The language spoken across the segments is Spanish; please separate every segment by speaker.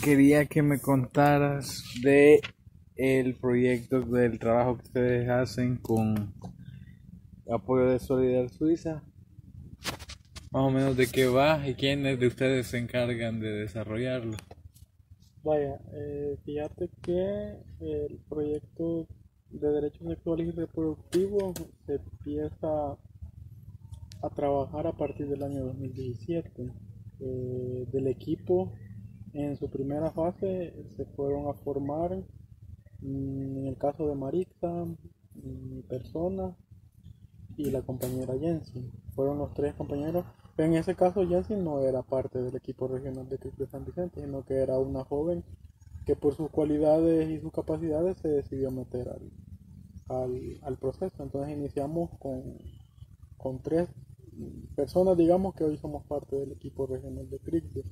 Speaker 1: quería que me contaras de el proyecto del trabajo que ustedes hacen con apoyo de Solidaridad Suiza, más o menos de qué va y quiénes de ustedes se encargan de desarrollarlo.
Speaker 2: Vaya, fíjate que el proyecto de derechos sexuales y reproductivos se empieza a trabajar a partir del año 2017. Del equipo, en su primera fase, se fueron a formar, en el caso de Marixa, mi persona y la compañera Jensi. Fueron los tres compañeros, pero en ese caso Jensi no era parte del equipo regional de CRIC de San Vicente, sino que era una joven que por sus cualidades y sus capacidades se decidió meter al proceso. Entonces iniciamos con tres personas, digamos, que hoy somos parte del equipo regional de CRIC.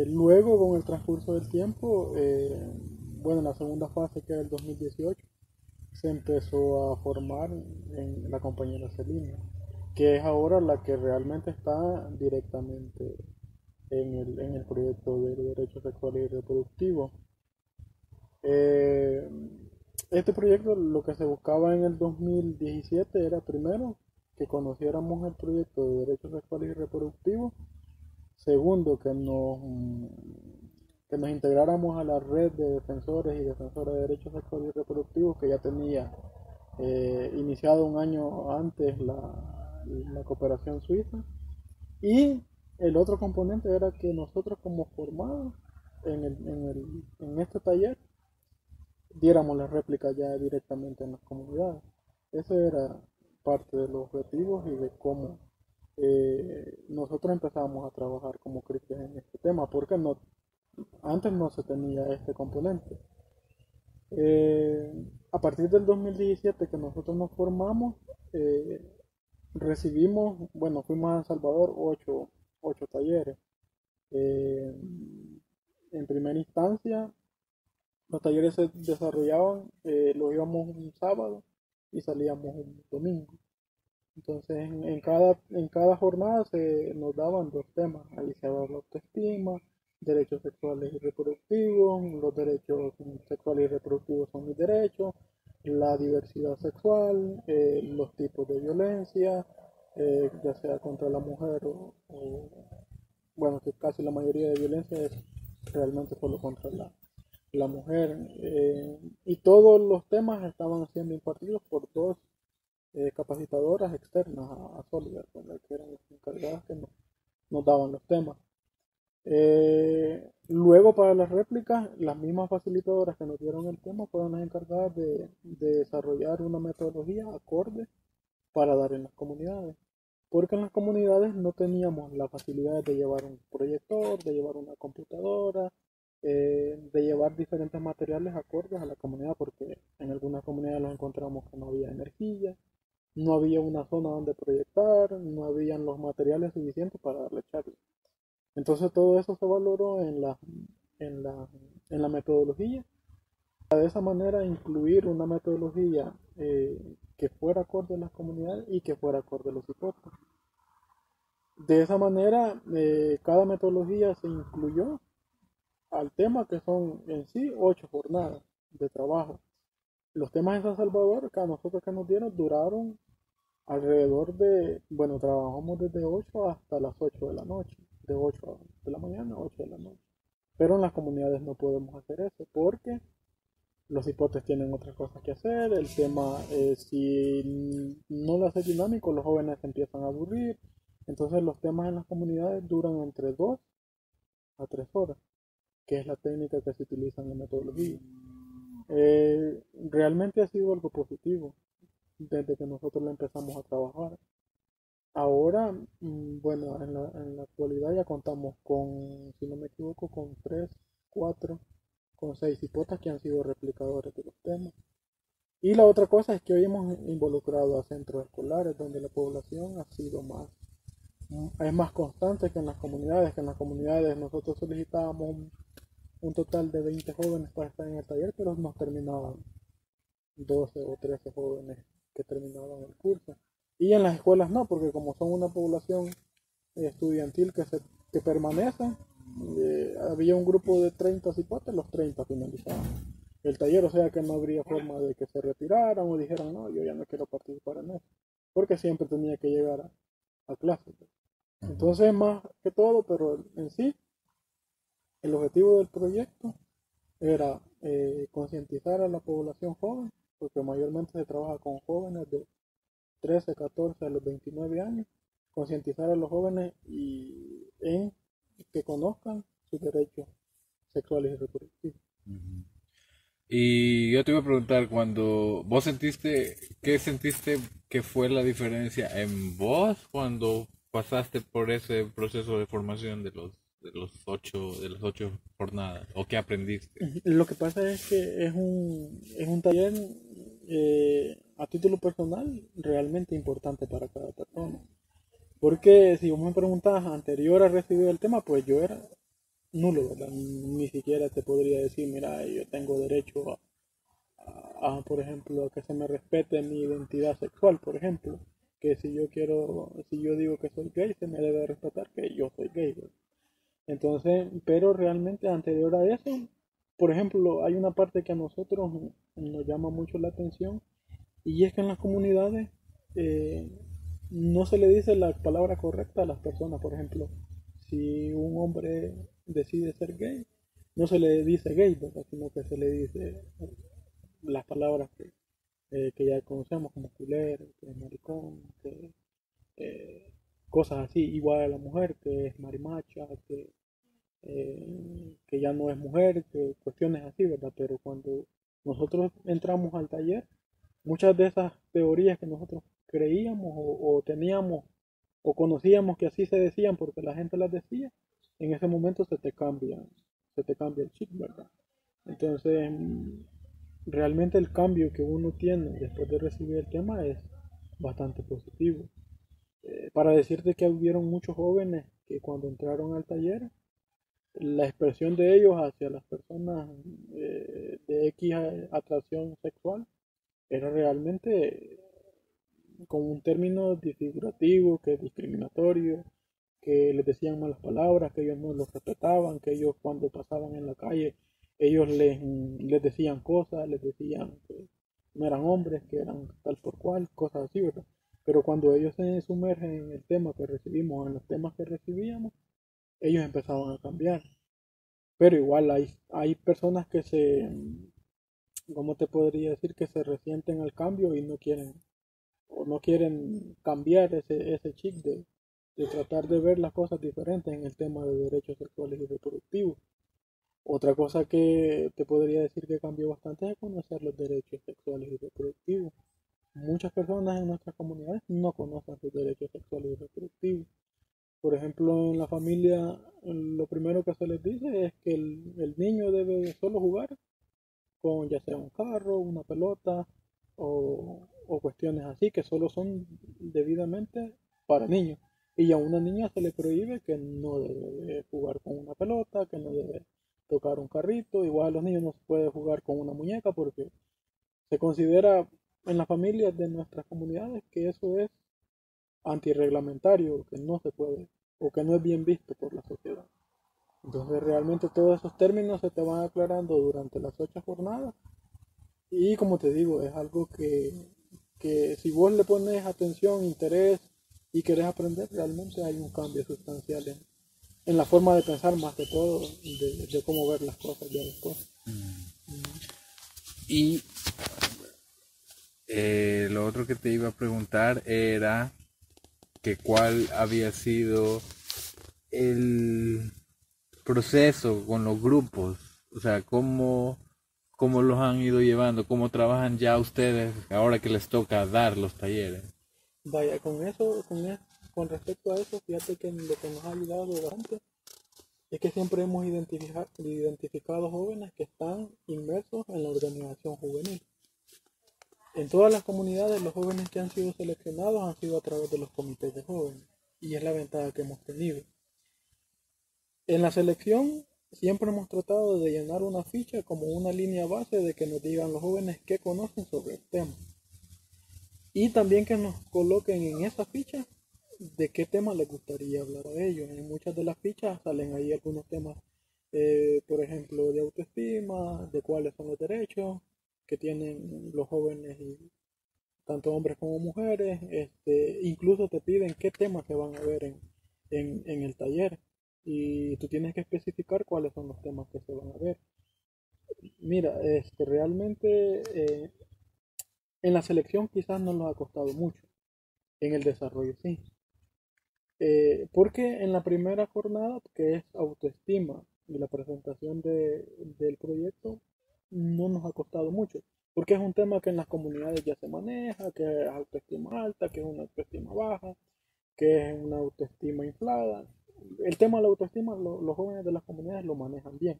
Speaker 2: Luego, con el transcurso del tiempo, bueno, en la segunda fase, que era el 2018, se empezó a formar en la compañera Celina, que es ahora la que realmente está directamente en el proyecto de derechos sexuales y reproductivos. Eh, este proyecto, lo que se buscaba en el 2017 era primero que conociéramos el proyecto de derechos sexuales y reproductivos. Segundo, que nos integráramos a la red de defensores y defensoras de derechos sexuales y reproductivos que ya tenía iniciado un año antes la cooperación suiza. Y el otro componente era que nosotros como formados en este taller diéramos la réplica ya directamente en las comunidades. Ese era parte de los objetivos y de cómo nosotros empezamos a trabajar como cristianos en este tema, porque antes no se tenía este componente. A partir del 2017 que nosotros nos formamos, eh, recibimos, bueno, fuimos a El Salvador ocho talleres. Eh, en primera instancia, los talleres se desarrollaban, los íbamos un sábado y salíamos un domingo. Entonces, en cada jornada nos daban dos temas. Ahí se hablaba la autoestima, derechos sexuales y reproductivos, los derechos sexuales y reproductivos son mis derechos, la diversidad sexual, los tipos de violencia, ya sea contra la mujer bueno, que casi la mayoría de violencia es realmente solo contra la mujer. Y todos los temas estaban siendo impartidos por dos capacitadoras externas a Solidar, que eran las encargadas que nos daban los temas. Luego para las réplicas, las mismas facilitadoras que nos dieron el tema fueron las encargadas de desarrollar una metodología acorde para dar en las comunidades. Porque en las comunidades no teníamos la facilidad de llevar un proyector, de llevar una computadora, de llevar diferentes materiales acordes a la comunidad, porque en algunas comunidades los encontramos que no había energía, no había una zona donde proyectar, no habían los materiales suficientes para darle charla. Entonces todo eso se valoró en la, en la metodología. De esa manera incluir una metodología que fuera acorde a las comunidades y que fuera acorde a los hipótesis. De esa manera, cada metodología se incluyó al tema, que son en sí 8 jornadas de trabajo. Los temas de San Salvador que a nosotros que nos dieron duraron alrededor de, bueno, trabajamos desde 8 hasta las 8 de la noche, de 8 de la mañana a 8 de la noche. Pero en las comunidades no podemos hacer eso porque los hipotes tienen otras cosas que hacer. El tema, si no lo hace dinámico, los jóvenes se empiezan a aburrir. Entonces los temas en las comunidades duran entre 2 a 3 horas, que es la técnica que se utiliza en la metodología. Realmente ha sido algo positivo desde que nosotros lo empezamos a trabajar. Ahora, bueno, en la actualidad ya contamos con, si no me equivoco, con 3, 4, con 6 hipotas que han sido replicadores de los temas. Y la otra cosa es que hoy hemos involucrado a centros escolares donde la población ha sido es más constante que en las comunidades nosotros solicitábamos un total de 20 jóvenes para estar en el taller, pero nos terminaban 12 o 13 jóvenes que terminaban el curso. Y en las escuelas no, porque como son una población estudiantil que permanece, había un grupo de 30 cipotes, los 30 finalizaban el taller, o sea que no habría forma de que se retiraran o dijeran, no, yo ya no quiero participar en eso, porque siempre tenía que llegar a clase. Entonces, más que todo, pero en sí, el objetivo del proyecto era concientizar a la población joven, porque mayormente se trabaja con jóvenes de 13, 14 a los 29 años, concientizar a los jóvenes y en que conozcan sus derechos sexuales y reproductivos.
Speaker 1: Ujú. Y yo te iba a preguntar, cuando vos sentiste, ¿qué sentiste que fue la diferencia en vos cuando pasaste por ese proceso de formación de las 8 jornadas? ¿O qué aprendiste?
Speaker 2: Lo que pasa es que es un taller a título personal realmente importante para cada persona. Porque si vos me preguntas anterior a recibir el tema, pues yo era nulo, ¿verdad? Ni siquiera te podría decir, mira, yo tengo derecho por ejemplo, a que se me respete mi identidad sexual, por ejemplo. Que si yo quiero, si yo digo que soy gay, se me debe respetar que yo soy gay, ¿verdad? Entonces, pero realmente anterior a eso, por ejemplo, hay una parte que a nosotros nos llama mucho la atención y es que en las comunidades eh, no se le dice la palabra correcta a las personas. Por ejemplo, si un hombre decide ser gay, no se le dice gay, ¿verdad? Sino que se le dice las palabras que ya conocemos como culero, que es maricón, que cosas así. Igual a la mujer, que es marimacha, que ya no es mujer, que cuestiones así, ¿verdad? Pero cuando nosotros entramos al taller, muchas de esas teorías que nosotros creíamos o teníamos o conocíamos que así se decían porque la gente las decía, en ese momento se te cambia el chip, ¿verdad? Entonces, realmente el cambio que uno tiene después de recibir el tema es bastante positivo. Para decirte que hubieron muchos jóvenes que cuando entraron al taller la expresión de ellos hacia las personas de X atracción sexual era realmente con un término disfigurativo, que es discriminatorio, que les decían malas palabras, que ellos no los respetaban, que ellos cuando pasaban en la calle, ellos les decían cosas, les decían que no eran hombres, que eran tal por cual, cosas así, ¿verdad? Pero cuando ellos se sumergen en el tema que recibimos, en los temas que recibíamos, ellos empezaban a cambiar. Pero igual hay personas que ¿cómo te podría decir? Que se resienten al cambio y no quieren, o no quieren cambiar ese chip de tratar de ver las cosas diferentes en el tema de derechos sexuales y reproductivos. Otra cosa que te podría decir que cambió bastante es conocer los derechos sexuales y reproductivos. Muchas personas en nuestras comunidades no conocen sus derechos sexuales y reproductivos. Por ejemplo, en la familia, lo primero que se les dice es que el niño debe solo jugar con ya sea un carro, una pelota o cuestiones así que solo son debidamente para niños. Y a una niña se le prohíbe que no debe jugar con una pelota, que no debe tocar un carrito. Igual a los niños no se puede jugar con una muñeca porque se considera en las familias de nuestras comunidades que eso es antirreglamentario, que no se puede o que no es bien visto por la sociedad. Entonces realmente todos esos términos se te van aclarando durante las 8 jornadas y como te digo, es algo que si vos le pones atención, interés y querés aprender, realmente hay un cambio sustancial en la forma de pensar más que todo, de cómo ver las cosas ya después.
Speaker 1: Y lo otro que te iba a preguntar era que cuál había sido el proceso con los grupos, o sea, cómo los han ido llevando, cómo trabajan ya ustedes ahora que les toca dar los talleres.
Speaker 2: Vaya, con respecto a eso, fíjate que lo que nos ha ayudado bastante es que siempre hemos identificado jóvenes que están inmersos en la organización juvenil. En todas las comunidades, los jóvenes que han sido seleccionados han sido a través de los comités de jóvenes, y es la ventaja que hemos tenido. En la selección siempre hemos tratado de llenar una ficha como una línea base de que nos digan los jóvenes qué conocen sobre el tema. Y también que nos coloquen en esa ficha de qué tema les gustaría hablar a ellos. En muchas de las fichas salen ahí algunos temas por ejemplo, de autoestima, de cuáles son los derechos que tienen los jóvenes, y tanto hombres como mujeres. Incluso te piden qué temas se van a ver en el taller, y tú tienes que especificar cuáles son los temas que se van a ver. Mira, realmente en la selección quizás no nos ha costado mucho, en el desarrollo sí. Porque en la primera jornada, que es autoestima y la presentación del proyecto, no nos ha costado mucho, porque es un tema que en las comunidades ya se maneja, que es autoestima alta, que es una autoestima baja, que es una autoestima inflada. El tema de la autoestima, los jóvenes de las comunidades lo manejan bien.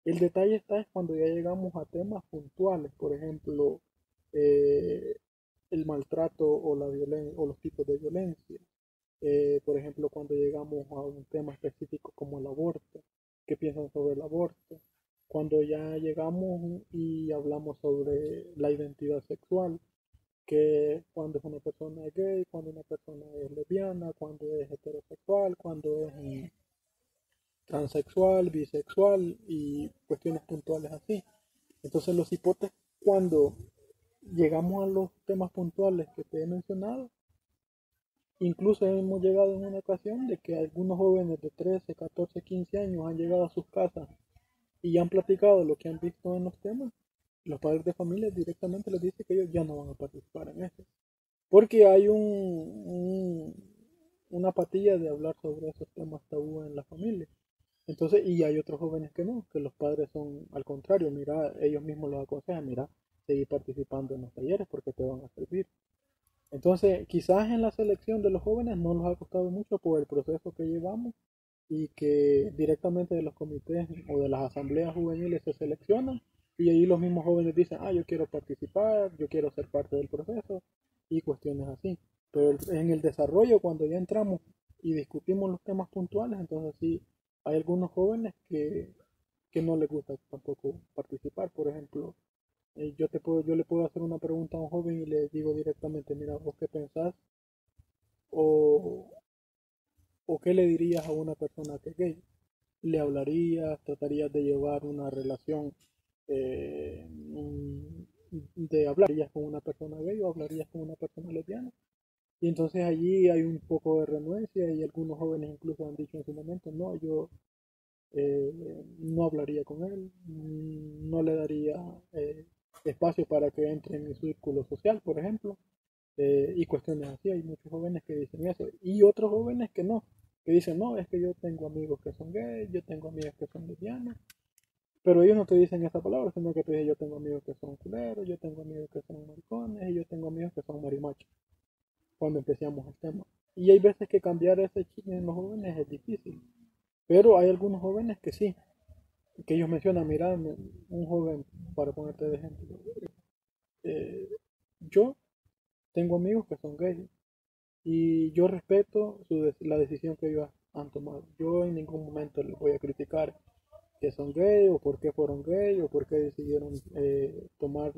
Speaker 2: El detalle está es cuando ya llegamos a temas puntuales, por ejemplo, eh, el maltrato o la violencia o los tipos de violencia. Por ejemplo, cuando llegamos a un tema específico como el aborto, ¿qué piensan sobre el aborto? Cuando ya llegamos y hablamos sobre la identidad sexual, que cuando es una persona es gay, cuando una persona es lesbiana, cuando es heterosexual, cuando es transexual, bisexual y cuestiones puntuales así. Entonces los hipotes, cuando llegamos a los temas puntuales que te he mencionado, incluso hemos llegado en una ocasión de que algunos jóvenes de 13, 14, 15 años han llegado a sus casas y han platicado lo que han visto en los temas. Los padres de familia directamente les dicen que ellos ya no van a participar en eso, porque hay una apatía de hablar sobre esos temas tabú en la familia. Entonces, y hay otros jóvenes que no, que los padres son al contrario, mira, ellos mismos los aconsejan, mira, seguir participando en los talleres porque te van a servir. Entonces, quizás en la selección de los jóvenes no nos ha costado mucho por el proceso que llevamos, y que directamente de los comités o de las asambleas juveniles se seleccionan, y ahí los mismos jóvenes dicen, ah, yo quiero participar, yo quiero ser parte del proceso y cuestiones así. Pero en el desarrollo, cuando ya entramos y discutimos los temas puntuales, entonces sí, hay algunos jóvenes que no les gusta tampoco participar. Por ejemplo, yo le puedo hacer una pregunta a un joven y le digo directamente, mira, ¿vos qué pensás? O, o qué le dirías a una persona que es gay. ¿Le hablarías? ¿Tratarías de llevar una relación eh, de hablarías con una persona gay o hablarías con una persona lesbiana? Y entonces allí hay un poco de renuencia, y algunos jóvenes incluso han dicho en su momento, no, yo no hablaría con él, no le daría espacio para que entre en mi círculo social, por ejemplo, y cuestiones así. Hay muchos jóvenes que dicen eso, y otros jóvenes que no, que dicen, no, es que yo tengo amigos que son gays, yo tengo amigas que son lesbianas, pero ellos no te dicen esa palabra, sino que te dicen, yo tengo amigos que son culeros, yo tengo amigos que son maricones, y yo tengo amigos que son marimachos, cuando empezamos el tema. Y hay veces que cambiar ese chip en los jóvenes es difícil, pero hay algunos jóvenes que sí, que ellos mencionan, mira, un joven, para ponerte de ejemplo, eh, yo tengo amigos que son gays, y yo respeto la decisión que ellos han tomado. Yo en ningún momento les voy a criticar que son gay, o por qué fueron gay, o por qué decidieron tomar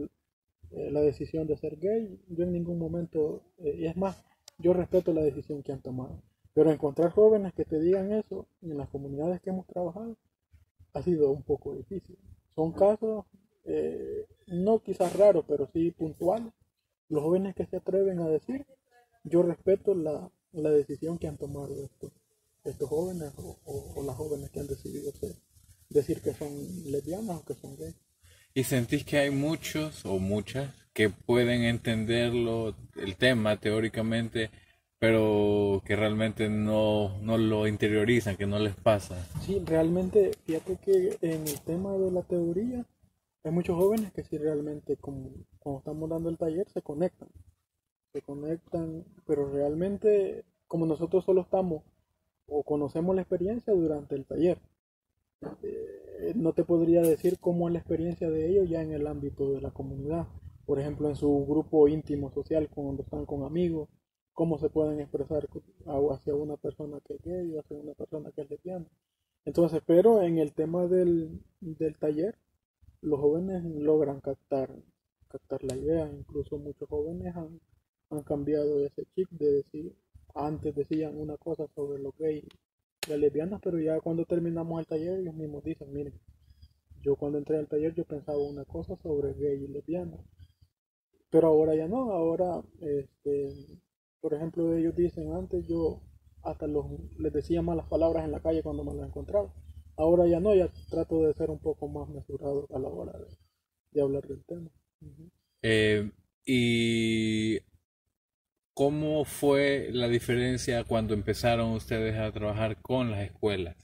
Speaker 2: la decisión de ser gay. Yo en ningún momento, y es más, yo respeto la decisión que han tomado. Pero encontrar jóvenes que te digan eso en las comunidades que hemos trabajado ha sido un poco difícil. Son casos, no quizás raros, pero sí puntuales. Los jóvenes que se atreven a decir, yo respeto la decisión que han tomado estos jóvenes, o las jóvenes que han decidido decir que son lesbianas o que son gays.
Speaker 1: ¿Y sentís que hay muchos o muchas que pueden entenderlo, el tema teóricamente, pero que realmente no lo interiorizan, que no les pasa?
Speaker 2: Sí, realmente, fíjate que en el tema de la teoría, hay muchos jóvenes que sí realmente, como cuando estamos dando el taller, se conectan, pero realmente, como nosotros solo estamos o conocemos la experiencia durante el taller, no te podría decir cómo es la experiencia de ellos ya en el ámbito de la comunidad. Por ejemplo, en su grupo íntimo social, cuando están con amigos, cómo se pueden expresar hacia una persona que es gay o hacia una persona que es lesbiana. Entonces, pero en el tema del taller, los jóvenes logran captar la idea. Incluso muchos jóvenes han cambiado ese chip de decir, antes decían una cosa sobre los gays las lesbianas, pero ya cuando terminamos el taller ellos mismos dicen, miren, yo cuando entré al taller yo pensaba una cosa sobre gay y lesbiana, pero ahora ya no, ahora, por ejemplo, ellos dicen, antes yo hasta les decía malas palabras en la calle cuando me las encontraba. Ahora ya no, ya trato de ser un poco más mesurado a la hora de hablar del tema. Ujú.
Speaker 1: ¿Y cómo fue la diferencia cuando empezaron ustedes a trabajar con las escuelas?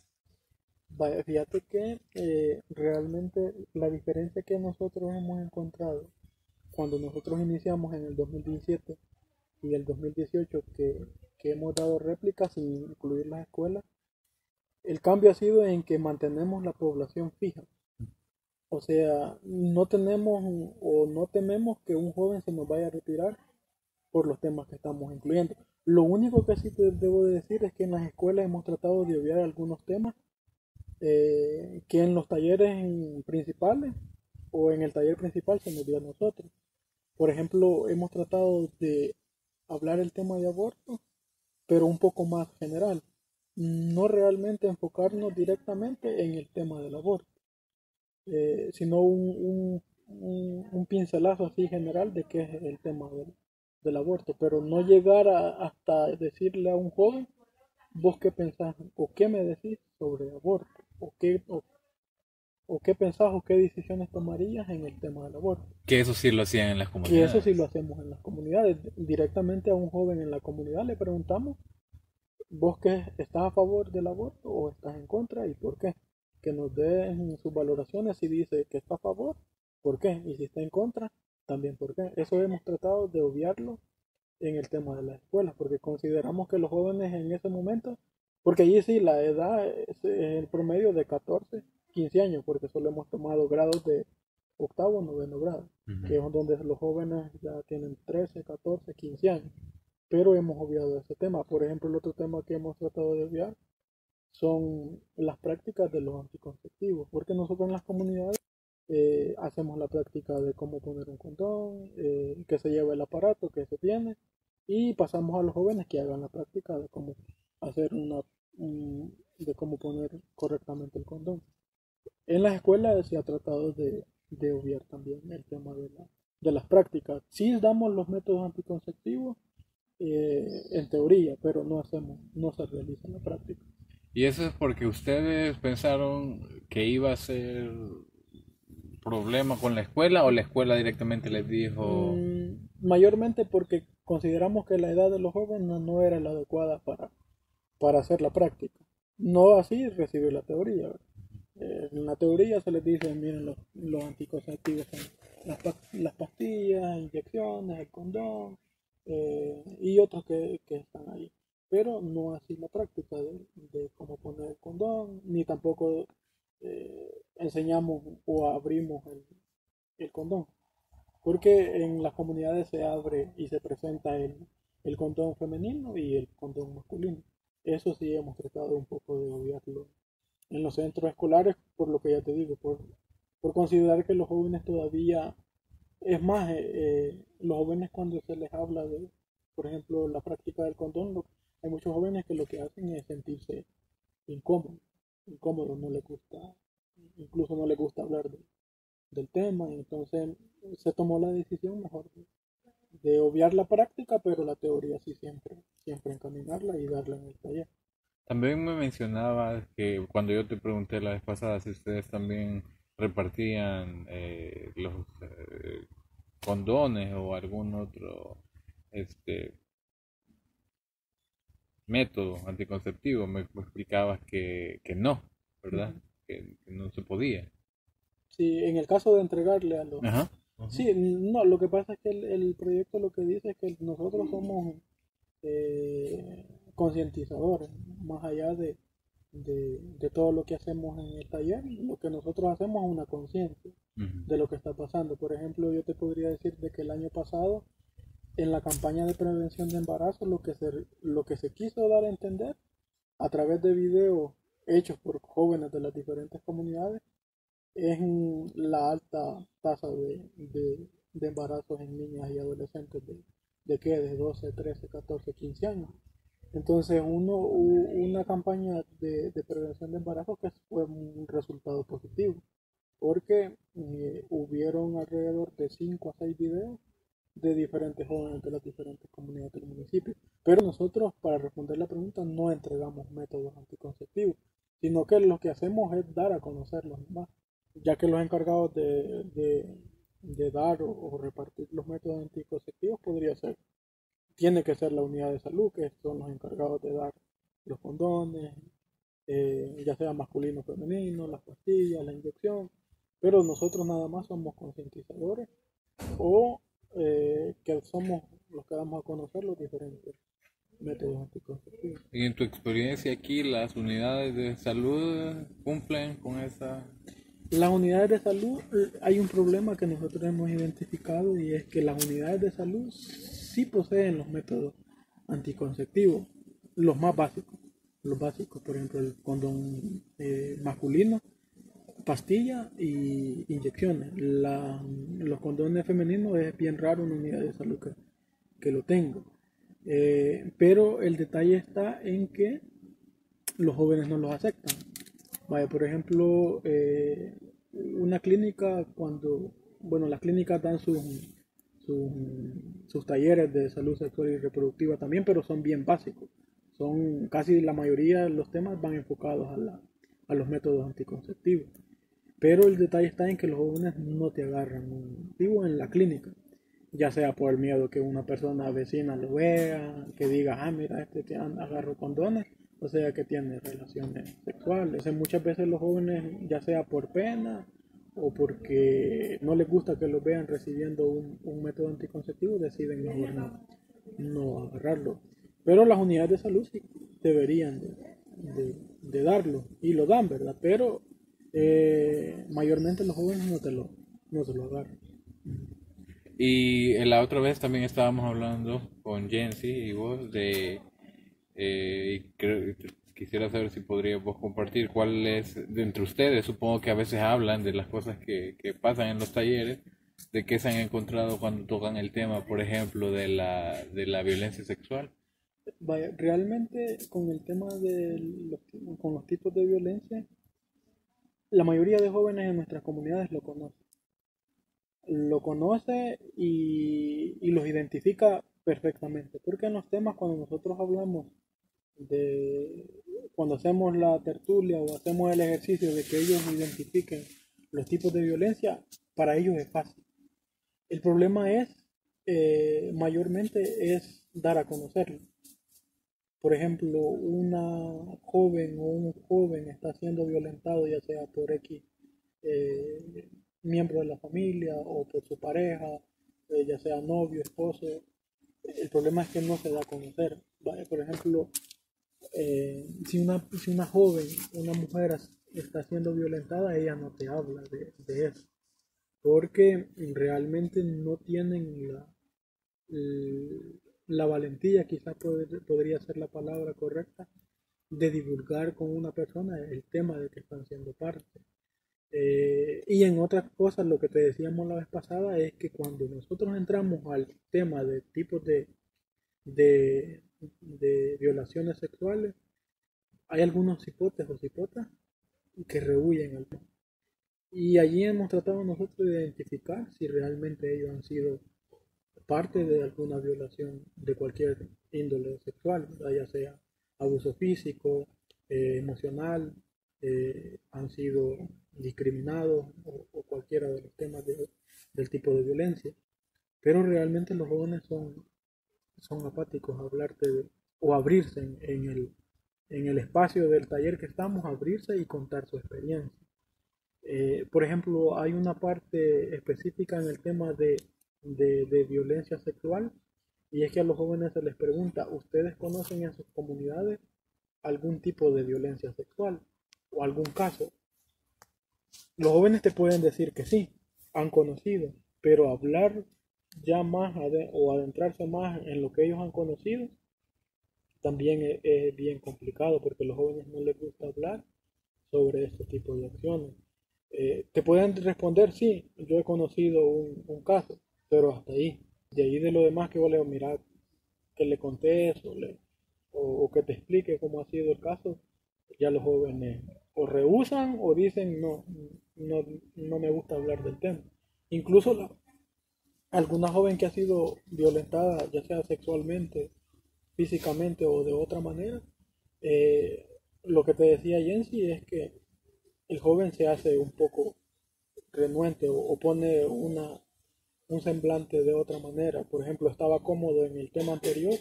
Speaker 2: Vaya, fíjate que realmente la diferencia que nosotros hemos encontrado cuando nosotros iniciamos en el 2017 y el 2018 que hemos dado réplicas sin incluir las escuelas, el cambio ha sido en que mantenemos la población fija. O sea, no tenemos o no tememos que un joven se nos vaya a retirar por los temas que estamos incluyendo. Lo único que sí te debo de decir es que en las escuelas hemos tratado de obviar algunos temas que en los talleres principales o en el taller principal se nos dio a nosotros. Por ejemplo, hemos tratado de hablar el tema de aborto, pero un poco más general. No realmente enfocarnos directamente en el tema del aborto, sino un pincelazo así general de qué es el tema del aborto, pero no llegar hasta decirle a un joven, vos qué pensás o qué me decís sobre aborto, o qué pensás o qué decisiones tomarías en el tema del aborto.
Speaker 1: Que eso sí lo hacían en las
Speaker 2: Que eso sí
Speaker 1: comunidades.
Speaker 2: lo hacemos en las comunidades. Directamente a un joven en la comunidad le preguntamos, ¿vos qué estás a favor del aborto o estás en contra y por qué? Que nos den sus valoraciones si dice que está a favor, ¿por qué? Y si está en contra, también por qué. Eso hemos tratado de obviarlo en el tema de las escuelas, porque consideramos que los jóvenes en ese momento, porque allí sí la edad es el promedio de 14, 15 años, porque solo hemos tomado grados de octavo, noveno grado, que
Speaker 1: Ujú.
Speaker 2: es donde los jóvenes ya tienen 13, 14, 15 años, pero hemos obviado ese tema. Por ejemplo, el otro tema que hemos tratado de obviar son las prácticas de los anticonceptivos, porque nosotros en las comunidades hacemos la práctica de cómo poner un condón, que se lleva el aparato que se tiene, y pasamos a los jóvenes que hagan la práctica de cómo hacer de cómo poner correctamente el condón. En las escuelas se ha tratado de obviar también el tema de las prácticas. Sí damos los métodos anticonceptivos en teoría, pero no se realiza en la práctica.
Speaker 1: ¿Y eso es porque ustedes pensaron que iba a ser problema con la escuela o la escuela directamente les dijo,
Speaker 2: Mayormente porque consideramos que la edad de los jóvenes no era la adecuada para hacer la práctica. No así recibir la teoría, ¿verdad? En la teoría se les dice, miren, los anticonceptivos son las pastillas, inyecciones, el condón y otros que están ahí. Pero no así la práctica de cómo poner el condón, ni tampoco enseñamos o abrimos el condón. Porque en las comunidades se abre y se presenta el condón femenino y el condón masculino. Eso sí hemos tratado un poco de obviarlo en los centros escolares, por lo que ya te digo, por considerar que los jóvenes todavía, es más, los jóvenes cuando se les habla de, por ejemplo, la práctica del condón, hay muchos jóvenes que lo que hacen es sentirse incómodos, incómodos, no les gusta, incluso no les gusta hablar del tema, y entonces se tomó la decisión mejor de obviar la práctica, pero la teoría sí siempre encaminarla y darla en el taller.
Speaker 1: también me mencionabas que cuando yo te pregunté la vez pasada si ustedes también repartían los condones o algún otro este método anticonceptivo, me explicabas que no, ¿verdad?
Speaker 2: Ujú.
Speaker 1: Que no se podía.
Speaker 2: Sí, en el caso de entregarle a los...
Speaker 1: Ajá. Ujú.
Speaker 2: Sí, no, lo que pasa es que el proyecto lo que dice es que nosotros somos concientizadores, más allá de todo lo que hacemos en el taller, lo que nosotros hacemos es una conciencia
Speaker 1: Ujú.
Speaker 2: de lo que está pasando. Por ejemplo, yo te podría decir de que el año pasado, en la campaña de prevención de embarazo, lo que se quiso dar a entender a través de videos hechos por jóvenes de las diferentes comunidades es la alta tasa de embarazos en niñas y adolescentes de ¿qué? De 12, 13, 14, 15 años. Entonces, una campaña de prevención de embarazo que fue un resultado positivo, porque hubieron alrededor de 5 a 6 videos de diferentes jóvenes de las diferentes comunidades del municipio. Pero nosotros, para responder la pregunta, no entregamos métodos anticonceptivos, sino que lo que hacemos es dar a conocerlos más, ya que los encargados de dar o repartir los métodos anticonceptivos tiene que ser la unidad de salud, que son los encargados de dar los condones, ya sea masculino o femenino, las pastillas, la inyección, pero nosotros nada más somos concientizadores o que somos los que damos a conocer los diferentes métodos anticonceptivos.
Speaker 1: Y en tu experiencia aquí, ¿las unidades de salud cumplen con esa?
Speaker 2: Las unidades de salud, hay un problema que nosotros hemos identificado y es que las unidades de salud sí poseen los métodos anticonceptivos, los más básicos. Los básicos, por ejemplo, el condón masculino, pastilla y inyecciones. Los condones femeninos es bien raro una unidad de salud que lo tenga. Pero el detalle está en que los jóvenes no los aceptan. Vaya, por ejemplo, una clínica bueno, las clínicas dan sus talleres de salud sexual y reproductiva también, pero son bien básicos. Son casi la mayoría de los temas van enfocados a los métodos anticonceptivos. Pero el detalle está en que los jóvenes no te agarran un vivo en la clínica, ya sea por el miedo que una persona vecina lo vea, que diga, ah, mira, este que agarró condones, o sea que tiene relaciones sexuales. O sea, muchas veces los jóvenes, ya sea por pena o porque no les gusta que los vean recibiendo un método anticonceptivo, deciden mejor no agarrarlo. Pero las unidades de salud sí deberían de darlo y lo dan, ¿verdad? Pero mayormente los jóvenes no te lo agarran.
Speaker 1: Y la otra vez también estábamos hablando con Jensi y vos quisiera saber si podrías vos compartir cuál es, de entre ustedes, supongo que a veces hablan de las cosas que pasan en los talleres, de qué se han encontrado cuando tocan el tema, por ejemplo, de la violencia sexual.
Speaker 2: Vaya, realmente con el tema con los tipos de violencia, la mayoría de jóvenes en nuestras comunidades lo conoce y los identifica perfectamente, porque en los temas cuando nosotros hablamos de cuando hacemos la tertulia o hacemos el ejercicio de que ellos identifiquen los tipos de violencia, para ellos es fácil. El problema mayormente es dar a conocerlo. Por ejemplo, una joven o un joven está siendo violentado ya sea por X eh, miembro de la familia o por su pareja, ya sea novio, esposo. El problema es que no se da a conocer. ¿Vale? Por ejemplo, si una joven, una mujer está siendo violentada, ella no te habla de eso, porque realmente no tienen la valentía, quizás podría ser la palabra correcta, de divulgar con una persona el tema de que están siendo parte. Y en otras cosas, lo que te decíamos la vez pasada es que cuando nosotros entramos al tema de tipos de, de violaciones sexuales, hay algunos cipotes o cipotas que rehuyen al tema. Y allí hemos tratado nosotros de identificar si realmente ellos han sido parte de alguna violación de cualquier índole sexual, ¿verdad? Ya sea abuso físico, emocional, han sido discriminados o cualquiera de los temas del tipo de violencia. Pero realmente los jóvenes son apáticos a hablarte o abrirse en el espacio del taller que estamos, abrirse y contar su experiencia. Por ejemplo, hay una parte específica en el tema de violencia sexual y es que a los jóvenes se les pregunta, ¿ustedes conocen en sus comunidades algún tipo de violencia sexual o algún caso? Los jóvenes te pueden decir que sí, han conocido, pero hablar ya más o adentrarse más en lo que ellos han conocido también es bien complicado porque a los jóvenes no les gusta hablar sobre este tipo de acciones. Te pueden responder, sí, yo he conocido un caso, pero hasta ahí. De ahí de lo demás que vos le mirar, que le conté eso, o que te explique cómo ha sido el caso, ya los jóvenes o rehúsan o dicen no, no me gusta hablar del tema. Incluso alguna joven que ha sido violentada, ya sea sexualmente, físicamente o de otra manera, eh, lo que te decía Jensi es que el joven se hace un poco renuente o pone un semblante de otra manera. Por ejemplo, estaba cómodo en el tema anterior,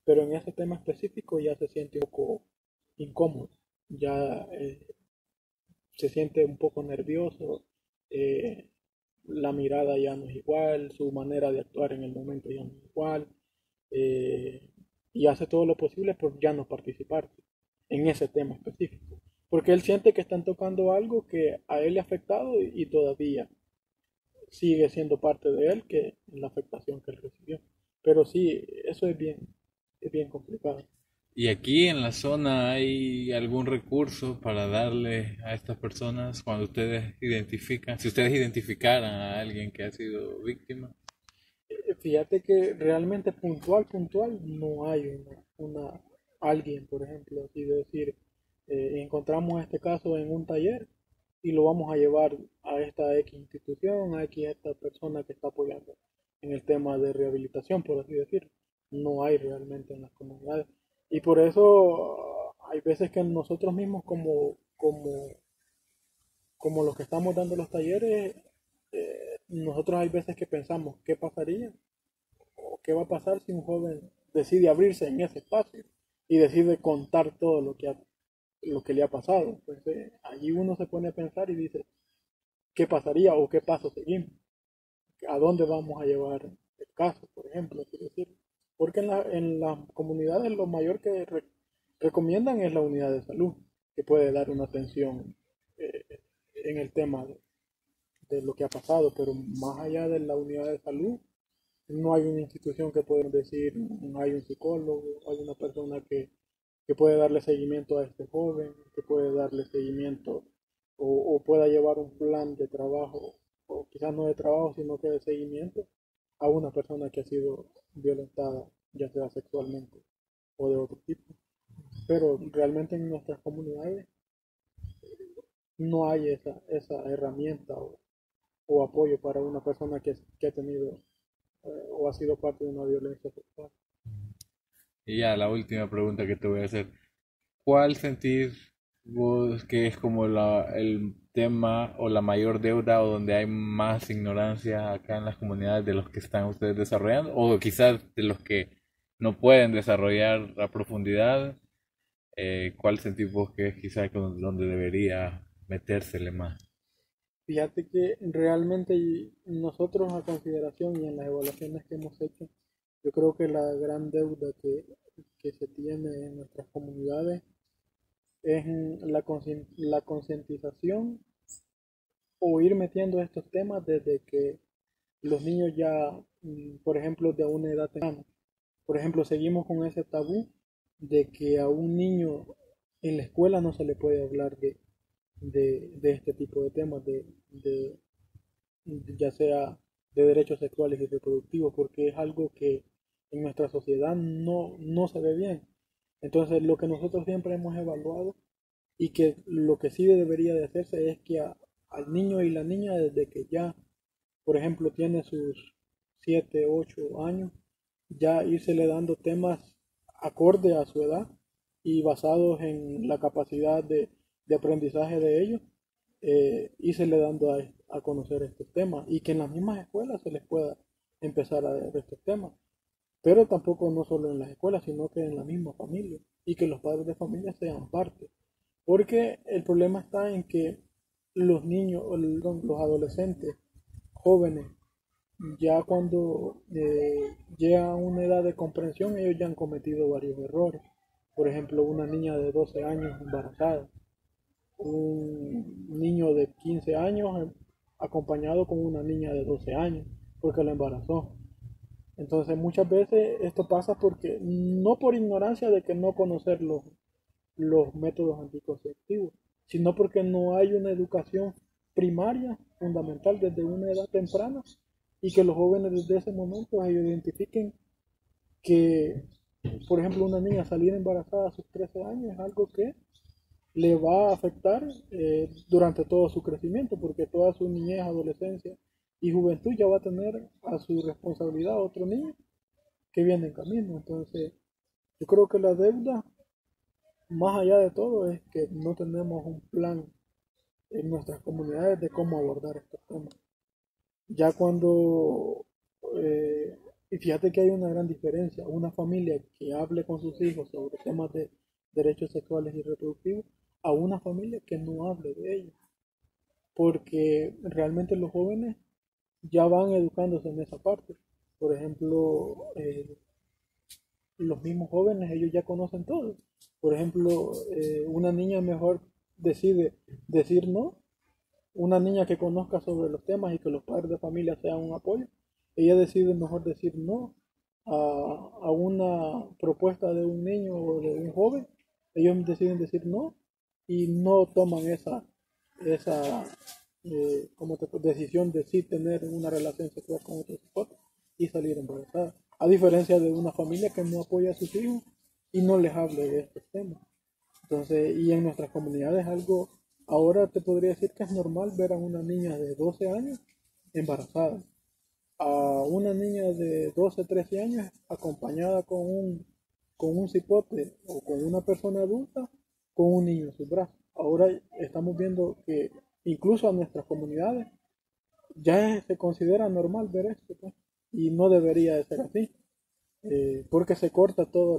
Speaker 2: pero en ese tema específico ya se siente un poco incómodo, ya se siente un poco nervioso, eh, la mirada ya no es igual, su manera de actuar en el momento ya no es igual, eh, y hace todo lo posible por ya no participar en ese tema específico, porque él siente que están tocando algo que a él le ha afectado y todavía sigue siendo parte de él que la afectación que él recibió. Pero sí, eso es bien complicado.
Speaker 1: ¿Y aquí en la zona hay algún recurso para darle a estas personas cuando ustedes identifican, si ustedes identificaran a alguien que ha sido víctima?
Speaker 2: Fíjate que realmente puntual, no hay alguien, por ejemplo, así de decir, encontramos este caso en un taller y lo vamos a llevar a esta X institución, a X esta persona que está apoyando en el tema de rehabilitación, por así decir. No hay realmente en las comunidades. Y por eso hay veces que nosotros mismos como los que estamos dando los talleres, nosotros hay veces que pensamos qué pasaría o qué va a pasar si un joven decide abrirse en ese espacio y decide contar todo lo que le ha pasado. Pues allí uno se pone a pensar y dice, ¿qué pasaría o qué paso seguimos? ¿A dónde vamos a llevar el caso, por ejemplo? Quiero decir, porque en las comunidades lo mayor que recomiendan es la unidad de salud, que puede dar una atención eh, en el tema de lo que ha pasado, pero más allá de la unidad de salud, no hay una institución que pueda decir, no hay un psicólogo, hay una persona que puede darle seguimiento a este joven, que puede darle seguimiento o pueda llevar un plan de trabajo, o quizás no de trabajo, sino que de seguimiento a una persona que ha sido violentada, ya sea sexualmente o de otro tipo. Pero realmente en nuestras comunidades no hay esa herramienta o apoyo para una persona que ha tenido o ha sido parte de una violencia sexual.
Speaker 1: Y ya la última pregunta que te voy a hacer. ¿Cuál sentís vos que es como el tema o la mayor deuda o donde hay más ignorancia acá en las comunidades de los que están ustedes desarrollando? O quizás de los que no pueden desarrollar a profundidad. ¿Cuál sentís vos que es quizás donde debería metérsele más?
Speaker 2: Fíjate que realmente nosotros a consideración y en las evaluaciones que hemos hecho, yo creo que la gran deuda que se tiene en nuestras comunidades es la concientización o ir metiendo estos temas desde que los niños ya, por ejemplo, de una edad temprana. Por ejemplo, seguimos con ese tabú de que a un niño en la escuela no se le puede hablar de este tipo de temas, ya sea de derechos sexuales y reproductivos, porque es algo que en nuestra sociedad no se ve bien. Entonces, lo que nosotros siempre hemos evaluado y que lo que sí debería de hacerse es que al niño y la niña desde que ya, por ejemplo, tiene sus 7 8 años, ya írsele dando temas acorde a su edad y basados en la capacidad de aprendizaje de ellos, írsele dando a conocer estos temas y que en las mismas escuelas se les pueda empezar a dar estos temas. Pero tampoco no solo en las escuelas, sino que en la misma familia y que los padres de familia sean parte. Porque el problema está en que los niños, los adolescentes, jóvenes, ya cuando llegan a una edad de comprensión, ellos ya han cometido varios errores. Por ejemplo, una niña de 12 años embarazada, un niño de 15 años acompañado con una niña de 12 años porque la embarazó. Entonces muchas veces esto pasa porque no por ignorancia de que no conocer los métodos anticonceptivos, sino porque no hay una educación primaria, fundamental desde una edad temprana y que los jóvenes desde ese momento ellos identifiquen que por ejemplo, una niña salir embarazada a sus 13 años es algo que le va a afectar durante todo su crecimiento, porque toda su niñez, adolescencia y juventud ya va a tener a su responsabilidad otro niño que viene en camino. Entonces, yo creo que la deuda, más allá de todo, es que no tenemos un plan en nuestras comunidades de cómo abordar estos temas. Ya cuando, y fíjate que hay una gran diferencia, una familia que hable con sus hijos sobre temas de derechos sexuales y reproductivos, a una familia que no hable de ellos, porque realmente los jóvenes ya van educándose en esa parte. Por ejemplo, los mismos jóvenes, ellos ya conocen todo. Por ejemplo, una niña mejor decide decir no, una niña que conozca sobre los temas y que los padres de familia sean un apoyo, ella decide mejor decir no a una propuesta de un niño o de un joven, ellos deciden decir no y no toman esa decisión de sí tener una relación sexual con otro sujeto y salir embarazada. A diferencia de una familia que no apoya a sus hijos y no les hable de estos temas. Entonces, y en nuestras comunidades algo, ahora te podría decir que es normal ver a una niña de 12 años embarazada, a una niña de 12 13 años acompañada con un cipote o con una persona adulta con un niño en sus brazos. Ahora estamos viendo que incluso a nuestras comunidades ya se considera normal ver esto, pues, y no debería de ser así, porque se corta todo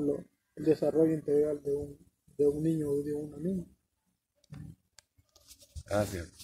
Speaker 2: el desarrollo integral de un niño o de una niña.
Speaker 1: Gracias.